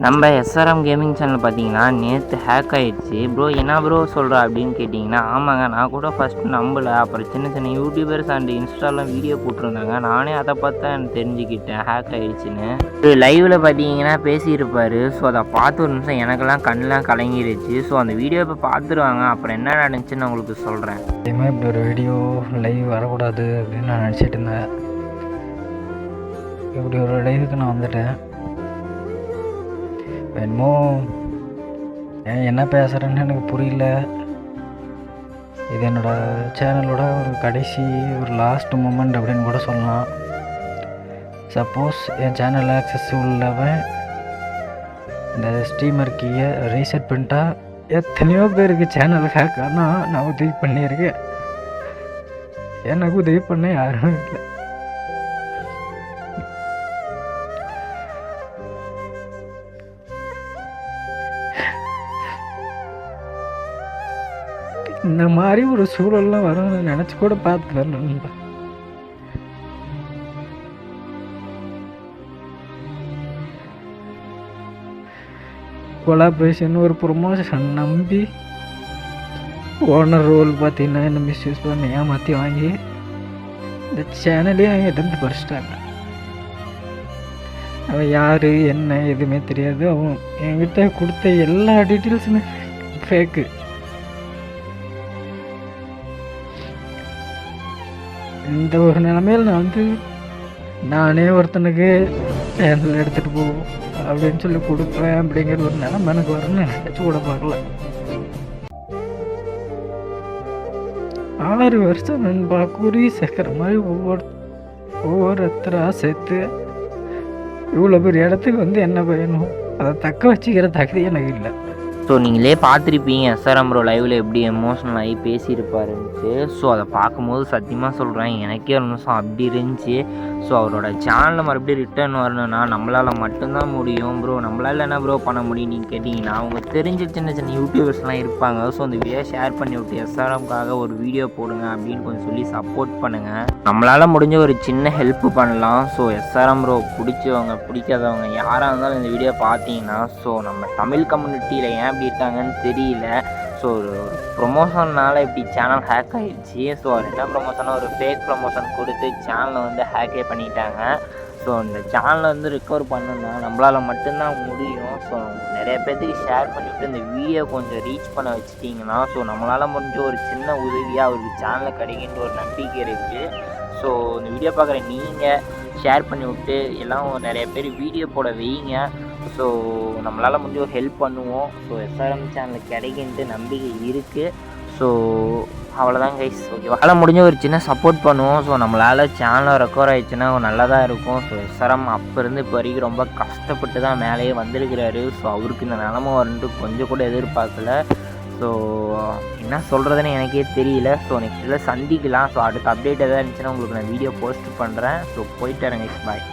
நம்ம SRM gaming channel பார்த்தீங்கன்னா நேற்று ஹேக் ஆகிடுச்சு. ப்ரோ என்ன ப்ரோ சொல்கிற அப்படின்னு கேட்டிங்கன்னா, ஆமாங்க நான் கூட ஃபஸ்ட்டு நம்பலை. அப்புறம் சின்ன சின்ன யூடியூபர்ஸ் அண்ட் இன்ஸ்டாலாம் வீடியோ போட்டிருந்தாங்க. நானே அதை பார்த்து தான் எனக்கு தெரிஞ்சுக்கிட்டேன் ஹேக் ஆகிடுச்சின்னு. லைவில் பார்த்தீங்கன்னா பேசியிருப்பார். ஸோ அதை பார்த்து ஒரு நிமிஷம் எனக்கெல்லாம் கண்ணெலாம் கலங்கிடுச்சு. ஸோ அந்த வீடியோ இப்போ பார்த்துருவாங்க. அப்புறம் என்ன நடந்துச்சுன்னு நான் உங்களுக்கு சொல்கிறேன். அதேமாதிரி இப்படி ஒரு வீடியோ லைவ் வரக்கூடாது அப்படின்னு நான் நினச்சிட்டு இருந்தேன். இப்படி ஒரு லைவுக்கு நான் வந்துட்டேன். என்னமோ என்ன பேசுகிறேன்னு எனக்கு புரியல. இது என்னோடய சேனலோட ஒரு கடைசி ஒரு லாஸ்ட் மூமெண்ட் அப்படின்னு கூட சொல்லலாம். சப்போஸ் என் சேனல் ஆக்சஸிபிள் இல்லாமல் இந்த ஸ்ட்ரீமர் கீயை ரீசெட் பண்ணிட்டா எத்தனையோ பேருக்கு சேனல் ஹேக் ஆனால் நான் உதவி பண்ணியிருக்கேன். எனக்கு உதவி பண்ண யாரும் இல்லை. இந்த மாதிரி ஒரு சூழல்லாம் வரும்னு நினச்சி கூட பார்த்து வரணும். கொலாபரேஷன் ஒரு ப்ரொமோஷன் நம்பி ஓனர் ரோல் பார்த்தீங்கன்னா என்ன மிஸ்யூஸ் பண்ணி ஏமாற்றி வாங்கி இந்த சேனலே என்கிட்ட இருந்து பறிச்சிட்டாங்க. அவன் யார் என்ன எதுவுமே தெரியாது. அவன் என்கிட்ட கொடுத்த எல்லா டீட்டெயில்ஸுமே ஃபேக்கு. இந்த ஒரு நிலைமையில் நான் நானே ஒருத்தனுக்கு சேனல் எடுத்துகிட்டு போவோம் அப்படின்னு சொல்லி கொடுப்பேன் அப்படிங்கிற ஒரு நிலைமை எனக்கு வரும்னு நினச்சி கூட பார்க்கல. 6 வருஷம் நண்பா குருவி சேர்க்குற மாதிரி ஒவ்வொருத்தராக சேர்த்து இவ்வளோ பெரிய இடத்துக்கு என்ன பயணும், அதை தக்க வச்சுக்கிற தகுதி எனக்கு இல்லை. ஸோ நீங்களே பார்த்துருப்பீங்க எஸ்ஆர்எம் ப்ரோ லைவில் எப்படி எமோஷனல் ஆகி பேசியிருப்பாருன்ட்டு. ஸோ அதை பார்க்கும்போது சத்தியமாக சொல்கிறேன் எனக்கே ஒரு நிமிஷம் அப்படி இருந்துச்சு. ஸோ அவரோட சேனலில் மறுபடியும் ரிட்டர்ன் வரணும்னா நம்மளால் மட்டும்தான் முடியும் ப்ரோ. நம்மளால் என்ன ப்ரோ பண்ண முடியும் நீங்கள் கேட்டிங்கன்னா, அவங்க தெரிஞ்ச சின்ன சின்ன யூடியூபர்ஸ்லாம் இருப்பாங்க. ஸோ அந்த வீடியோ ஷேர் பண்ணி விட்டு எஸ்ஆர்எம்காக ஒரு வீடியோ போடுங்க அப்படின்னு கொஞ்சம் சொல்லி சப்போர்ட் பண்ணுங்கள். நம்மளால் முடிஞ்ச ஒரு சின்ன ஹெல்ப் பண்ணலாம். ஸோ எஸ்ஆர்எம் ப்ரோ பிடிச்சவங்க பிடிக்காதவங்க யாராக இருந்தாலும் இந்த வீடியோ பார்த்தீங்கன்னா, ஸோ நம்ம தமிழ் கம்யூனிட்டியில் ஏன் இப்படி இருக்காங்கன்னு தெரியல. ஸோ ஒரு ப்ரொமோஷன்னால் இப்படி சேனல் ஹேக் ஆகிடுச்சு. ஸோ அவர் என்ன ப்ரொமோஷனாக ஒரு ஃபேக் ப்ரொமோஷன் கொடுத்து சேனலை ஹேக்கே பண்ணிட்டாங்க. ஸோ இந்த சேனலை ரிக்கவர் பண்ணணுன்னா நம்மளால் மட்டும்தான் முடியும். ஸோ நிறைய பேர்த்துக்கு ஷேர் பண்ணிவிட்டு இந்த வீடியோ கொஞ்சம் ரீச் பண்ண வச்சுட்டிங்கன்னா, ஸோ நம்மளால் முடிஞ்ச ஒரு சின்ன உதவியாக அவருக்கு சேனலில் கிடைக்கின்ற ஒரு நம்பிக்கை இருக்குது. ஸோ இந்த வீடியோ பார்க்குற நீங்கள் ஷேர் பண்ணி விட்டு எல்லாம் நிறைய பேர் வீடியோ போட வைங்க. ஸோ நம்மளால் முடிஞ்ச ஒரு ஹெல்ப் பண்ணுவோம். ஸோ எஸ்ஆர்எம் சேனலுக்கு கிடைக்கின்ட்டு நம்பிக்கை இருக்குது. ஸோ அவ்வளோதான் கைஸ், ஓகேவா? முடிஞ்ச ஒரு சின்ன சப்போர்ட் பண்ணுவோம். ஸோ நம்மளால் சேனல் ரெக்கவர் ஆகிடுச்சுன்னா நல்லதாக இருக்கும். ஸோ எஸ்ஆர்எம் அப்போ இருந்து இப்போ வரைக்கும் ரொம்ப கஷ்டப்பட்டு தான் மேலேயே வந்திருக்கிறாரு. ஸோ அவருக்கு இந்த நிலமை வந்துட்டு கொஞ்சம் கூட எதிர்பார்க்கல. ஸோ என்ன சொல்கிறதுன்னு எனக்கே தெரியல. ஸோ நெக்ஸ்ட்டில் சந்திக்கலாம். ஸோ அடுத்த அப்டேட் எதாவது இருந்துச்சுன்னா உங்களுக்கு நான் வீடியோ போஸ்ட் பண்ணுறேன். ஸோ போயிட்டு வரேன் கைஸ், பாய்.